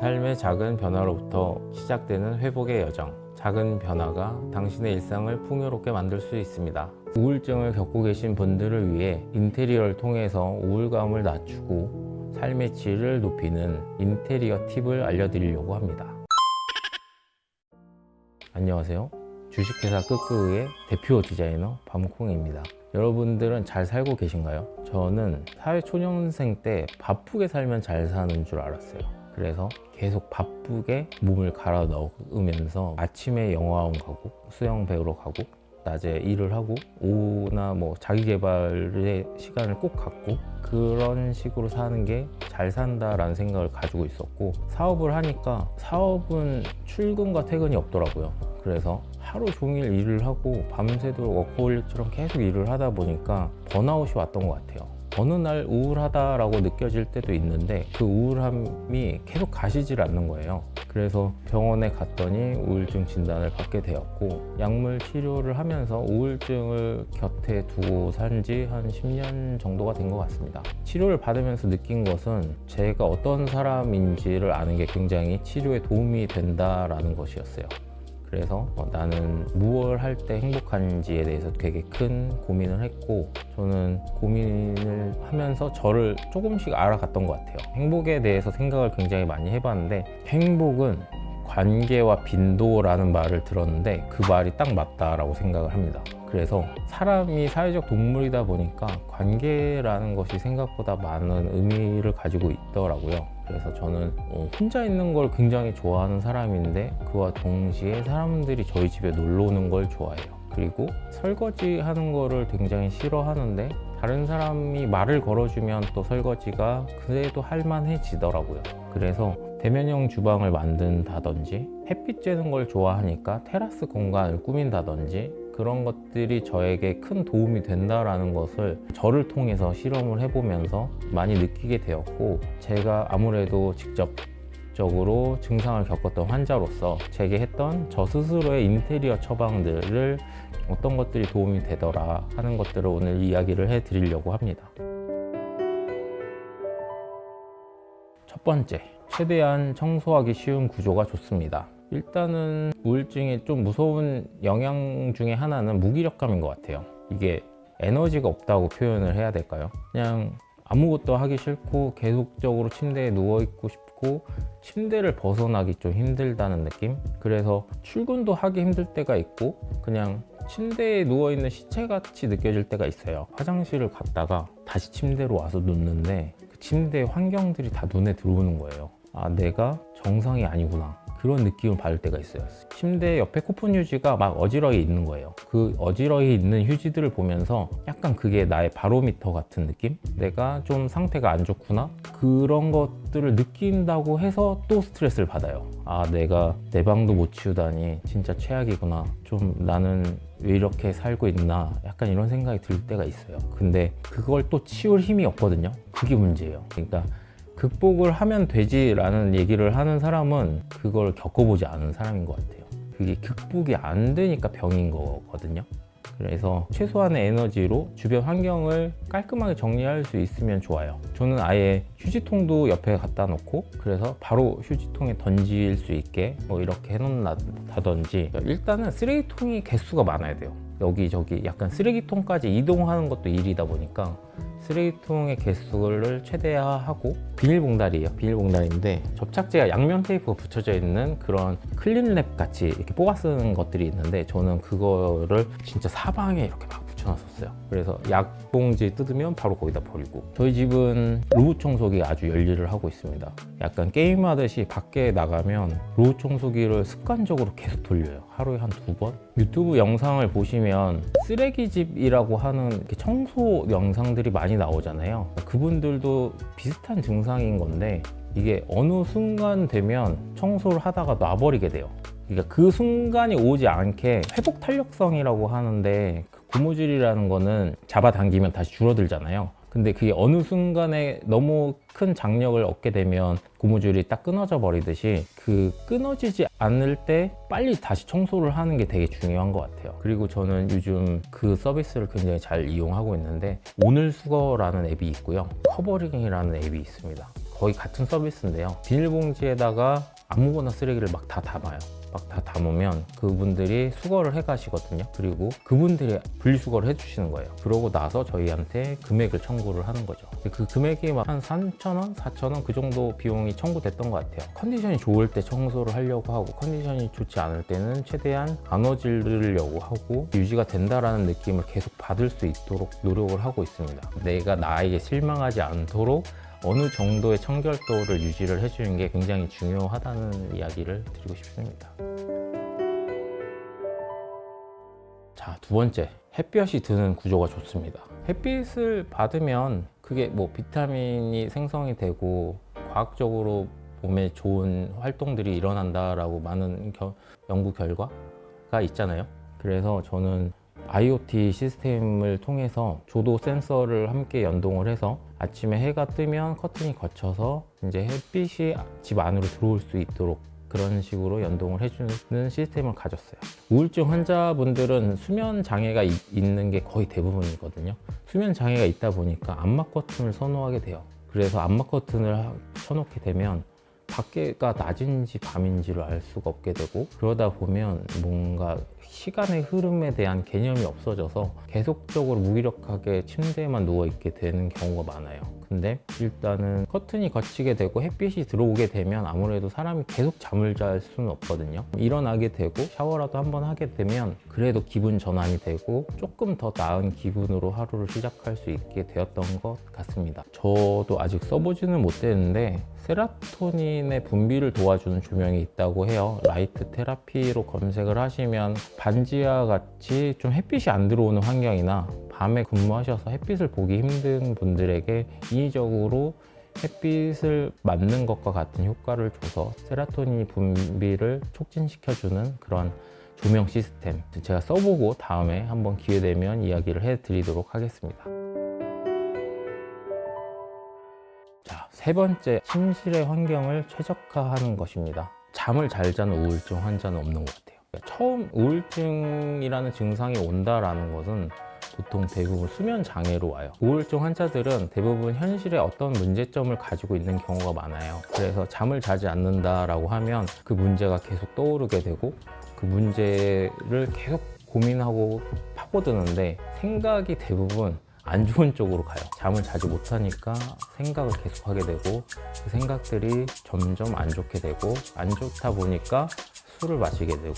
삶의 작은 변화로부터 시작되는 회복의 여정. 작은 변화가 당신의 일상을 풍요롭게 만들 수 있습니다. 우울증을 겪고 계신 분들을 위해 인테리어를 통해서 우울감을 낮추고 삶의 질을 높이는 인테리어 팁을 알려드리려고 합니다. 안녕하세요. 주식회사 끄끄의 대표 디자이너 밤콩입니다. 여러분들은 잘 살고 계신가요? 저는 사회초년생 때 바쁘게 살면 잘 사는 줄 알았어요. 그래서 계속 바쁘게 몸을 갈아 넣으면서 아침에 영화관 가고 수영 배우러 가고 낮에 일을 하고 오후나 자기 개발의 시간을 꼭 갖고 그런 식으로 사는 게 잘 산다라는 생각을 가지고 있었고, 사업을 하니까 사업은 출근과 퇴근이 없더라고요. 그래서 하루 종일 일을 하고 밤새도록 워커홀릭처럼 계속 일을 하다 보니까 번아웃이 왔던 것 같아요. 어느 날 우울하다라고 느껴질 때도 있는데 그 우울함이 계속 가시질 않는 거예요. 그래서 병원에 갔더니 우울증 진단을 받게 되었고, 약물 치료를 하면서 우울증을 곁에 두고 산 지 한 10년 정도가 된 것 같습니다. 치료를 받으면서 느낀 것은 제가 어떤 사람인지를 아는 게 굉장히 치료에 도움이 된다라는 것이었어요. 그래서 나는 무엇을 할 때 행복한지에 대해서 되게 큰 고민을 했고, 저는 고민을 하면서 저를 조금씩 알아갔던 것 같아요. 행복에 대해서 생각을 굉장히 많이 해봤는데, 행복은 관계와 빈도라는 말을 들었는데 그 말이 딱 맞다라고 생각을 합니다. 그래서 사람이 사회적 동물이다 보니까 관계라는 것이 생각보다 많은 의미를 가지고 있더라고요. 그래서 저는 혼자 있는 걸 굉장히 좋아하는 사람인데, 그와 동시에 사람들이 저희 집에 놀러 오는 걸 좋아해요. 그리고 설거지 하는 거를 굉장히 싫어하는데 다른 사람이 말을 걸어주면 또 설거지가 그래도 할만해지더라고요. 그래서 대면형 주방을 만든다든지, 햇빛 쬐는 걸 좋아하니까 테라스 공간을 꾸민다든지, 그런 것들이 저에게 큰 도움이 된다라는 것을 저를 통해서 실험을 해보면서 많이 느끼게 되었고, 제가 아무래도 직접적으로 증상을 겪었던 환자로서 제게 했던 저 스스로의 인테리어 처방들을 어떤 것들이 도움이 되더라 하는 것들을 오늘 이야기를 해드리려고 합니다. 첫 번째, 최대한 청소하기 쉬운 구조가 좋습니다. 일단은 우울증의 좀 무서운 영향 중에 하나는 무기력감인 것 같아요. 이게 에너지가 없다고 표현을 해야 될까요? 그냥 아무것도 하기 싫고 계속적으로 침대에 누워있고 싶고 침대를 벗어나기 좀 힘들다는 느낌? 그래서 출근도 하기 힘들 때가 있고 그냥 침대에 누워있는 시체같이 느껴질 때가 있어요. 화장실을 갔다가 다시 침대로 와서 눕는데 그 침대의 환경들이 다 눈에 들어오는 거예요. 아, 내가 정상이 아니구나, 그런 느낌을 받을 때가 있어요. 침대 옆에 쿠폰 휴지가 막 어지러이 있는 거예요. 그 어지러이 있는 휴지들을 보면서 약간 그게 나의 바로미터 같은 느낌? 내가 좀 상태가 안 좋구나? 그런 것들을 느낀다고 해서 또 스트레스를 받아요. 아, 내가 내 방도 못 치우다니 진짜 최악이구나. 좀 나는 왜 이렇게 살고 있나? 약간 이런 생각이 들 때가 있어요. 근데 그걸 또 치울 힘이 없거든요. 그게 문제예요. 그러니까 극복을 하면 되지라는 얘기를 하는 사람은 그걸 겪어보지 않은 사람인 것 같아요. 그게 극복이 안 되니까 병인 거거든요. 그래서 최소한의 에너지로 주변 환경을 깔끔하게 정리할 수 있으면 좋아요. 저는 아예 휴지통도 옆에 갖다 놓고, 그래서 바로 휴지통에 던질 수 있게 이렇게 해놓는다든지, 일단은 쓰레기통이 개수가 많아야 돼요. 여기저기 약간 쓰레기통까지 이동하는 것도 일이다 보니까 쓰레기통의 개수를 최대화하고, 비닐봉다리예요. 비닐봉다리인데 접착제가 양면 테이프가 붙여져 있는 그런 클린랩 같이 이렇게 뽑아 쓰는 것들이 있는데, 저는 그거를 진짜 사방에 이렇게 막 붙여놨었어요. 그래서 약봉지 뜯으면 바로 거기다 버리고. 저희 집은 로봇 청소기 아주 열일을 하고 있습니다. 약간 게임하듯이 밖에 나가면 로봇 청소기를 습관적으로 계속 돌려요. 하루에 한 2번? 유튜브 영상을 보시면 쓰레기집이라고 하는 청소 영상들이 많이 나오잖아요. 그분들도 비슷한 증상인 건데, 이게 어느 순간 되면 청소를 하다가 놔버리게 돼요. 그러니까 그 순간이 오지 않게 회복 탄력성이라고 하는데, 그 고무줄이라는 거는 잡아당기면 다시 줄어들잖아요. 근데 그게 어느 순간에 너무 큰 장력을 얻게 되면 고무줄이 딱 끊어져 버리듯이, 그 끊어지지 않을 때 빨리 다시 청소를 하는 게 되게 중요한 것 같아요. 그리고 저는 요즘 그 서비스를 굉장히 잘 이용하고 있는데, 오늘수거라는 앱이 있고요, 커버링이라는 앱이 있습니다. 거의 같은 서비스인데요. 비닐봉지에다가 아무거나 쓰레기를 막 다 담아요. 막 다 담으면 그분들이 수거를 해 가시거든요. 그리고 그분들이 분리수거를 해 주시는 거예요. 그러고 나서 저희한테 금액을 청구를 하는 거죠. 그 금액이 막 한 3,000원, 4,000원 그 정도 비용이 청구됐던 것 같아요. 컨디션이 좋을 때 청소를 하려고 하고 컨디션이 좋지 않을 때는 최대한 안 어지르려고 하고 유지가 된다라는 느낌을 계속 받을 수 있도록 노력을 하고 있습니다. 내가 나에게 실망하지 않도록 어느 정도의 청결도를 유지를 해주는 게 굉장히 중요하다는 이야기를 드리고 싶습니다. 자, 두 번째, 햇볕이 드는 구조가 좋습니다. 햇빛을 받으면 그게 뭐 비타민이 생성이 되고 과학적으로 몸에 좋은 활동들이 일어난다라고 많은 연구 결과가 있잖아요. 그래서 저는 IoT 시스템을 통해서 조도 센서를 함께 연동을 해서 아침에 해가 뜨면 커튼이 거쳐서 이제 햇빛이 집 안으로 들어올 수 있도록 그런 식으로 연동을 해주는 시스템을 가졌어요. 우울증 환자분들은 수면 장애가 있는 게 거의 대부분이거든요. 수면 장애가 있다 보니까 암막 커튼을 선호하게 돼요. 그래서 암막 커튼을 쳐놓게 되면 밖에가 낮인지 밤인지를 알 수가 없게 되고, 그러다 보면 뭔가 시간의 흐름에 대한 개념이 없어져서 계속적으로 무기력하게 침대에만 누워있게 되는 경우가 많아요. 근데 일단은 커튼이 걷히게 되고 햇빛이 들어오게 되면 아무래도 사람이 계속 잠을 잘 수는 없거든요. 일어나게 되고 샤워라도 한번 하게 되면 그래도 기분 전환이 되고 조금 더 나은 기분으로 하루를 시작할 수 있게 되었던 것 같습니다. 저도 아직 써보지는 못했는데 세라토닌의 분비를 도와주는 조명이 있다고 해요. 라이트 테라피로 검색을 하시면 반지하 같이 좀 햇빛이 안 들어오는 환경이나 밤에 근무하셔서 햇빛을 보기 힘든 분들에게 인위적으로 햇빛을 맞는 것과 같은 효과를 줘서 세라토닌 분비를 촉진시켜주는 그런 조명 시스템, 제가 써보고 다음에 한번 기회 되면 이야기를 해드리도록 하겠습니다. 자, 세 번째, 침실의 환경을 최적화하는 것입니다. 잠을 잘 자는 우울증 환자는 없는 것 같아요. 처음 우울증이라는 증상이 온다라는 것은 보통 대부분 수면 장애로 와요. 우울증 환자들은 대부분 현실에 어떤 문제점을 가지고 있는 경우가 많아요. 그래서 잠을 자지 않는다라고 하면 그 문제가 계속 떠오르게 되고 그 문제를 계속 고민하고 파고드는데 생각이 대부분 안 좋은 쪽으로 가요. 잠을 자지 못하니까 생각을 계속하게 되고 그 생각들이 점점 안 좋게 되고 안 좋다 보니까 술을 마시게 되고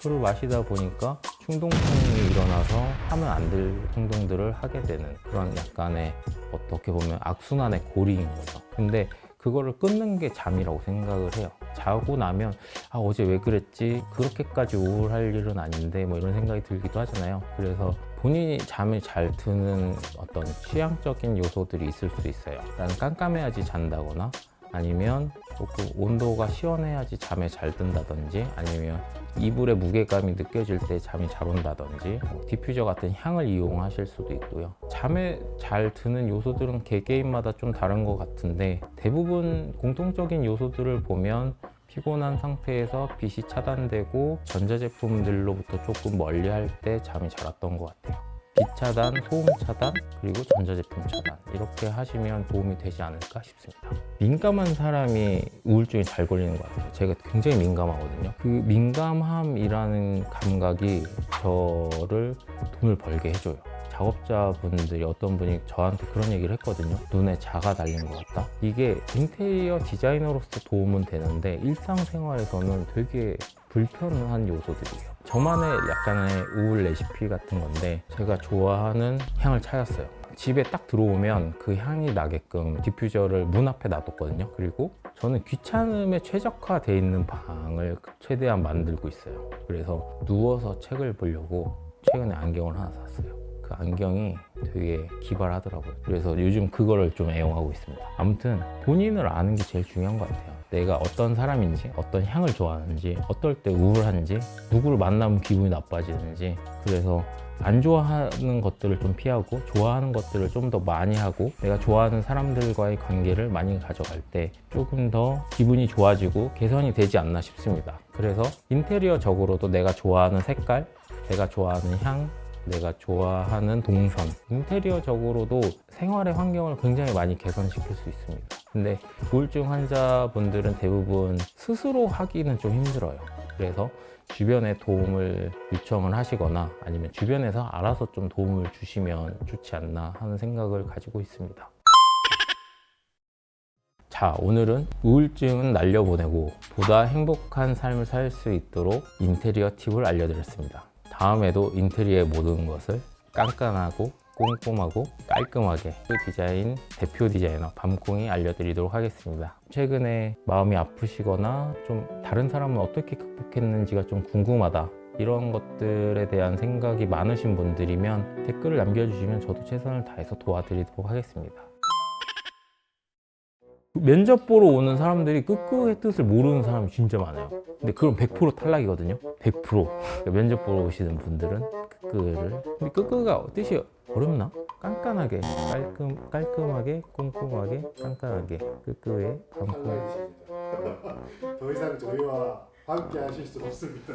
술을 마시다 보니까 충동성이 일어나서 하면 안 될 행동들을 하게 되는 그런 약간의 어떻게 보면 악순환의 고리인 거죠. 근데 그거를 끊는 게 잠이라고 생각을 해요. 자고 나면 아, 어제 왜 그랬지? 그렇게까지 우울할 일은 아닌데 뭐 이런 생각이 들기도 하잖아요. 그래서 본인이 잠이 잘 드는 어떤 취향적인 요소들이 있을 수 있어요. 나는 깜깜해야지 잔다거나 아니면 조금 온도가 시원해야지 잠에 잘 든다든지 아니면 이불의 무게감이 느껴질 때 잠이 잘 온다든지 디퓨저 같은 향을 이용하실 수도 있고요. 잠에 잘 드는 요소들은 개개인마다 좀 다른 것 같은데 대부분 공통적인 요소들을 보면 피곤한 상태에서 빛이 차단되고 전자제품들로부터 조금 멀리 할 때 잠이 잘 왔던 것 같아요. 빛 차단, 소음 차단, 그리고 전자제품 차단 이렇게 하시면 도움이 되지 않을까 싶습니다. 민감한 사람이 우울증에 잘 걸리는 것 같아요. 제가 굉장히 민감하거든요. 그 민감함이라는 감각이 저를 돈을 벌게 해줘요. 작업자분들이 어떤 분이 저한테 그런 얘기를 했거든요. 눈에 자가 달린 것 같다. 이게 인테리어 디자이너로서 도움은 되는데 일상생활에서는 되게 불편한 요소들이에요. 저만의 약간의 우울 레시피 같은 건데 제가 좋아하는 향을 찾았어요. 집에 딱 들어오면 그 향이 나게끔 디퓨저를 문 앞에 놔뒀거든요. 그리고 저는 귀찮음에 최적화되어 있는 방을 최대한 만들고 있어요. 그래서 누워서 책을 보려고 최근에 안경을 하나 샀어요. 그 안경이 되게 기발하더라고요. 그래서 요즘 그거를 좀 애용하고 있습니다. 아무튼 본인을 아는 게 제일 중요한 것 같아요. 내가 어떤 사람인지, 어떤 향을 좋아하는지, 어떨 때 우울한지, 누구를 만나면 기분이 나빠지는지. 그래서 안 좋아하는 것들을 좀 피하고 좋아하는 것들을 좀 더 많이 하고 내가 좋아하는 사람들과의 관계를 많이 가져갈 때 조금 더 기분이 좋아지고 개선이 되지 않나 싶습니다. 그래서 인테리어적으로도 내가 좋아하는 색깔, 내가 좋아하는 향, 내가 좋아하는 동선, 인테리어적으로도 생활의 환경을 굉장히 많이 개선시킬 수 있습니다. 근데 우울증 환자분들은 대부분 스스로 하기는 좀 힘들어요. 그래서 주변에 도움을 요청을 하시거나 아니면 주변에서 알아서 좀 도움을 주시면 좋지 않나 하는 생각을 가지고 있습니다. 자, 오늘은 우울증은 날려보내고 보다 행복한 삶을 살 수 있도록 인테리어 팁을 알려드렸습니다. 다음에도 인테리어의 모든 것을 깐깐하고 꼼꼼하고 깔끔하게 그 디자인 대표 디자이너 밤콩이 알려드리도록 하겠습니다. 최근에 마음이 아프시거나 좀 다른 사람은 어떻게 극복했는지가 좀 궁금하다, 이런 것들에 대한 생각이 많으신 분들이면 댓글을 남겨주시면 저도 최선을 다해서 도와드리도록 하겠습니다. 면접 보러 오는 사람들이 끄끄의 뜻을 모르는 사람이 진짜 많아요. 근데 그럼 100% 탈락이거든요. 100%. 면접 보러 오시는 분들은 끄끄를. 근데 끄끄가 뜻이 어렵나? 깐깐하게, 깔끔하게, 꼼꼼하게, 깐깐하게. 끄끄의 밤콩. 더 이상 저희와 함께 하실 수 없습니다.